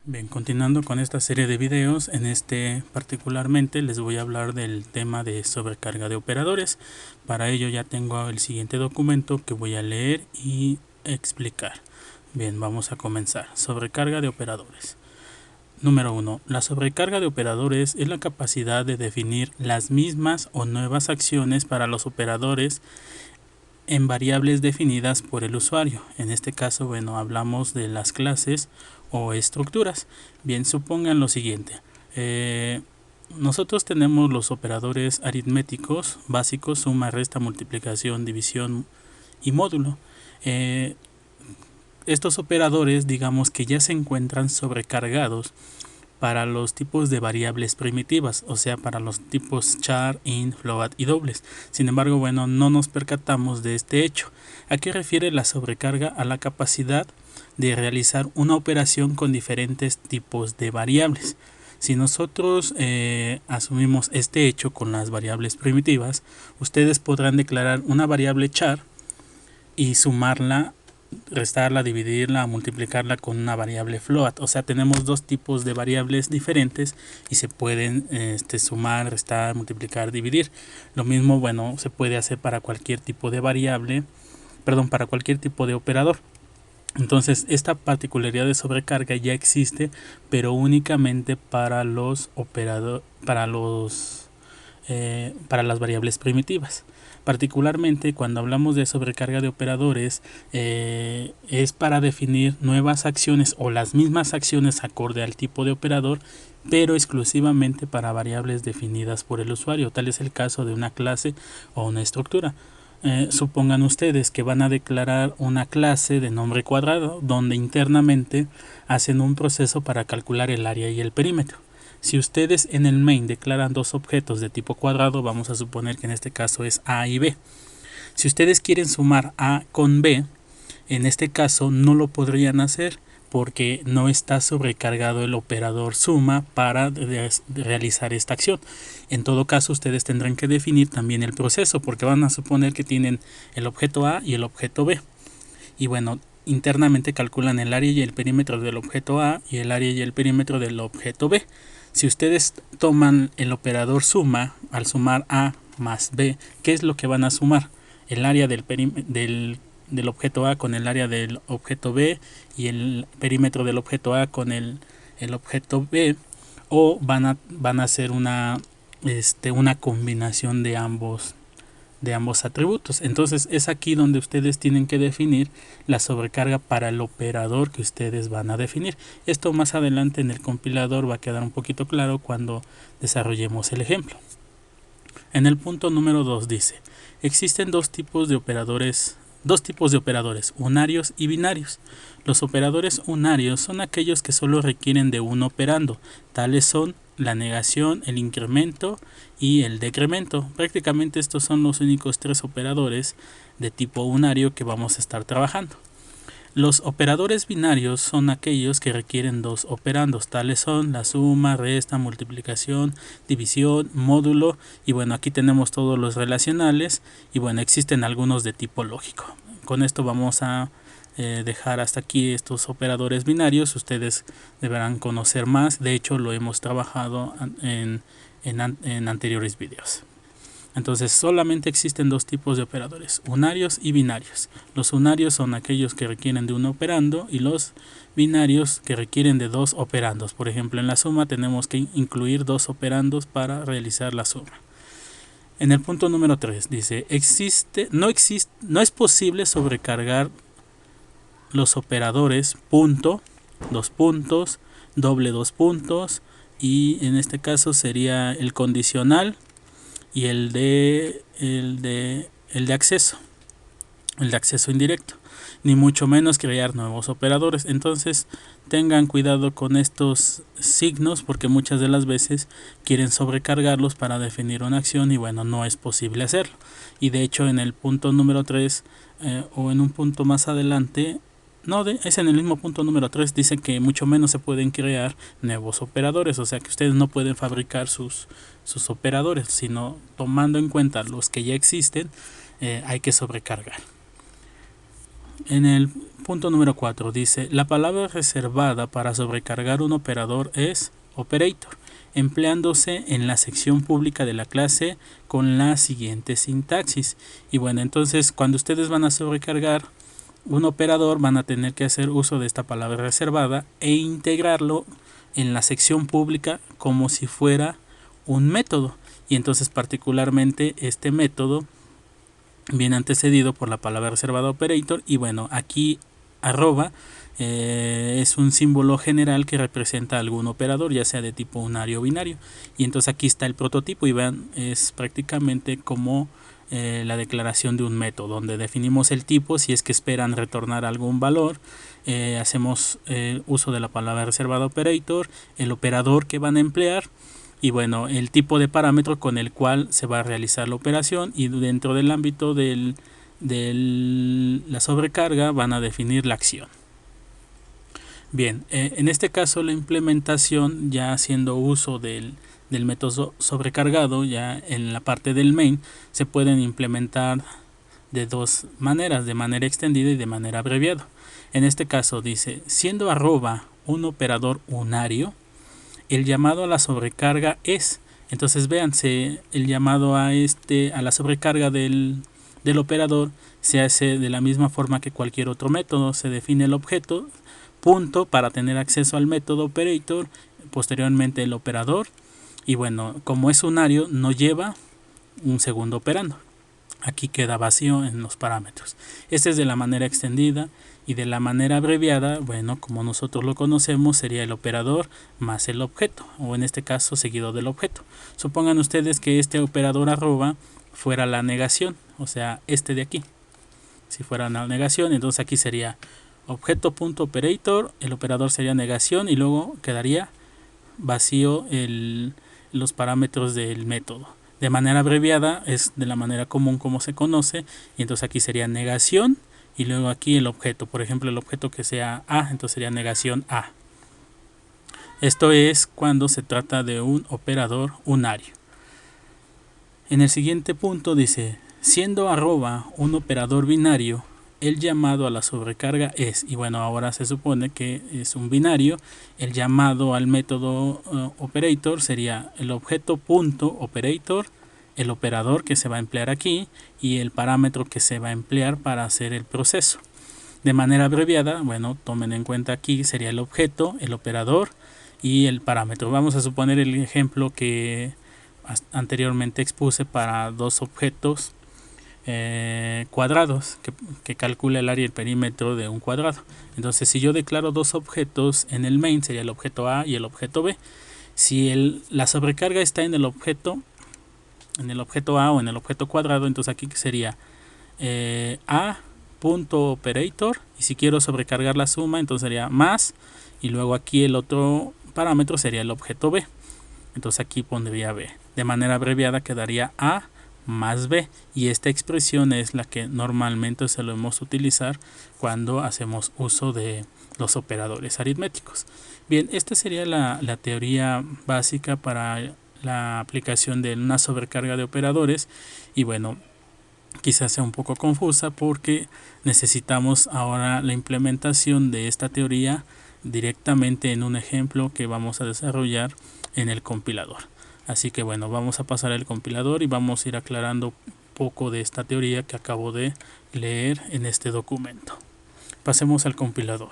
Bien, continuando con esta serie de videos, en este particularmente les voy a hablar del tema de sobrecarga de operadores. Para ello ya tengo el siguiente documento que voy a leer y explicar. Bien, vamos a comenzar. Sobrecarga de operadores. Número 1. La sobrecarga de operadores es la capacidad de definir las mismas o nuevas acciones para los operadores en variables definidas por el usuario. En este caso, bueno, hablamos de las clases o estructuras. Bien, supongan lo siguiente. Nosotros tenemos los operadores aritméticos básicos: suma, resta, multiplicación, división y módulo. Estos operadores, digamos que ya se encuentran sobrecargados para los tipos de variables primitivas, o sea, para los tipos char, int, float y dobles. Sin embargo, bueno, no nos percatamos de este hecho. ¿A qué refiere la sobrecarga? A la capacidad de realizar una operación con diferentes tipos de variables. Si nosotros asumimos este hecho con las variables primitivas, ustedes podrán declarar una variable char y sumarla, restarla, dividirla, multiplicarla con una variable float. O sea, tenemos dos tipos de variables diferentes y se pueden sumar, restar, multiplicar, dividir. Lo mismo, bueno, se puede hacer para cualquier tipo de variable, para cualquier tipo de operador. Entonces, esta particularidad de sobrecarga ya existe, pero únicamente para los operadores, para las variables primitivas. Particularmente cuando hablamos de sobrecarga de operadores, es para definir nuevas acciones o las mismas acciones acorde al tipo de operador, pero exclusivamente para variables definidas por el usuario. Tal es el caso de una clase o una estructura. Supongan ustedes que van a declarar una clase de nombre cuadrado donde internamente hacen un proceso para calcular el área y el perímetro. Si ustedes en el main declaran dos objetos de tipo cuadrado, vamos a suponer que en este caso es A y B. Si ustedes quieren sumar A con B, en este caso no lo podrían hacer porque no está sobrecargado el operador suma para realizar esta acción. En todo caso, ustedes tendrán que definir también el proceso, porque van a suponer que tienen el objeto A y el objeto B. Y bueno, internamente calculan el área y el perímetro del objeto A y el área y el perímetro del objeto B. Si ustedes toman el operador suma, al sumar A más B, ¿qué es lo que van a sumar? El área del objeto A con el área del objeto B y el perímetro del objeto A con el objeto B, o van a hacer una combinación de ambos atributos. Entonces es aquí donde ustedes tienen que definir la sobrecarga para el operador que ustedes van a definir. Esto más adelante en el compilador va a quedar un poquito claro cuando desarrollemos el ejemplo. En el punto número 2 dice: existen dos tipos de operadores, unarios y binarios. Los operadores unarios son aquellos que solo requieren de un operando. Tales son la negación, el incremento y el decremento. Prácticamente estos son los únicos tres operadores de tipo unario que vamos a estar trabajando. Los operadores binarios son aquellos que requieren dos operandos. Tales son la suma, resta, multiplicación, división, módulo. Y bueno, aquí tenemos todos los relacionales. Y bueno, existen algunos de tipo lógico. Con esto vamos a dejar hasta aquí estos operadores binarios. Ustedes deberán conocer más. De hecho, lo hemos trabajado en anteriores videos. Entonces, solamente existen dos tipos de operadores: unarios y binarios. Los unarios son aquellos que requieren de un operando y los binarios que requieren de dos operandos. Por ejemplo, en la suma tenemos que incluir dos operandos para realizar la suma. En el punto número 3 dice: no es posible sobrecargar los operadores punto, dos puntos, doble, dos puntos, y en este caso sería el condicional y el de acceso, el de acceso indirecto, ni mucho menos crear nuevos operadores. Entonces tengan cuidado con estos signos, porque muchas de las veces quieren sobrecargarlos para definir una acción y bueno, no es posible hacerlo. Y de hecho en el punto número 3 o en un punto más adelante, es en el mismo punto número 3, dice que mucho menos se pueden crear nuevos operadores. O sea que ustedes no pueden fabricar sus operadores, sino tomando en cuenta los que ya existen, hay que sobrecargar. En el punto número 4 dice, la palabra reservada para sobrecargar un operador es operator, empleándose en la sección pública de la clase con la siguiente sintaxis. Y bueno, entonces cuando ustedes van a sobrecargar un operador van a tener que hacer uso de esta palabra reservada e integrarlo en la sección pública como si fuera un método. Y entonces particularmente este método viene antecedido por la palabra reservada operator. Y bueno, aquí arroba es un símbolo general que representa algún operador, ya sea de tipo unario o binario. Y entonces aquí está el prototipo y vean, es prácticamente como la declaración de un método, donde definimos el tipo, si es que esperan retornar algún valor, hacemos uso de la palabra reservada operator, el operador que van a emplear, y bueno, el tipo de parámetro con el cual se va a realizar la operación, y dentro del ámbito de la sobrecarga van a definir la acción. Bien, en este caso la implementación, ya haciendo uso del método sobrecargado, ya en la parte del main, se pueden implementar de dos maneras, de manera extendida y de manera abreviada. En este caso dice, siendo arroba un operador unario, el llamado a la sobrecarga es, entonces véanse, el llamado a la sobrecarga del operador se hace de la misma forma que cualquier otro método. Se define el objeto, punto, para tener acceso al método operator, posteriormente el operador, y bueno, como es unario no lleva un segundo operando, aquí queda vacío en los parámetros. Este es de la manera extendida, y de la manera abreviada, bueno, como nosotros lo conocemos, sería el operador más el objeto, o en este caso seguido del objeto. Supongan ustedes que este operador arroba fuera la negación, o sea, este de aquí. Si fuera una negación, entonces aquí sería objeto.operator, el operador sería negación y luego quedaría vacío los parámetros del método. De manera abreviada es de la manera común como se conoce, y entonces aquí sería negación y luego aquí el objeto. Por ejemplo, el objeto que sea A, entonces sería negación A. Esto es cuando se trata de un operador unario. En el siguiente punto dice, siendo arroba un operador binario, el llamado a la sobrecarga es, y bueno, ahora se supone que es un binario, el llamado al método operator sería el objeto punto operator, el operador que se va a emplear aquí y el parámetro que se va a emplear para hacer el proceso. De manera abreviada, bueno, tomen en cuenta aquí sería el objeto, el operador y el parámetro. Vamos a suponer el ejemplo que anteriormente expuse para dos objetos cuadrados que calcula el área y el perímetro de un cuadrado. Entonces, si yo declaro dos objetos en el main, sería el objeto A y el objeto B. Si la sobrecarga está en el objeto A o en el objeto cuadrado, entonces aquí sería A.operator, y si quiero sobrecargar la suma, entonces sería más, y luego aquí el otro parámetro sería el objeto B, entonces aquí pondría B. De manera abreviada quedaría A más B, y esta expresión es la que normalmente solemos utilizar cuando hacemos uso de los operadores aritméticos. Bien, esta sería la teoría básica para la aplicación de una sobrecarga de operadores, y bueno, quizás sea un poco confusa porque necesitamos ahora la implementación de esta teoría directamente en un ejemplo que vamos a desarrollar en el compilador. Así que bueno, vamos a pasar al compilador y vamos a ir aclarando un poco de esta teoría que acabo de leer en este documento. Pasemos al compilador.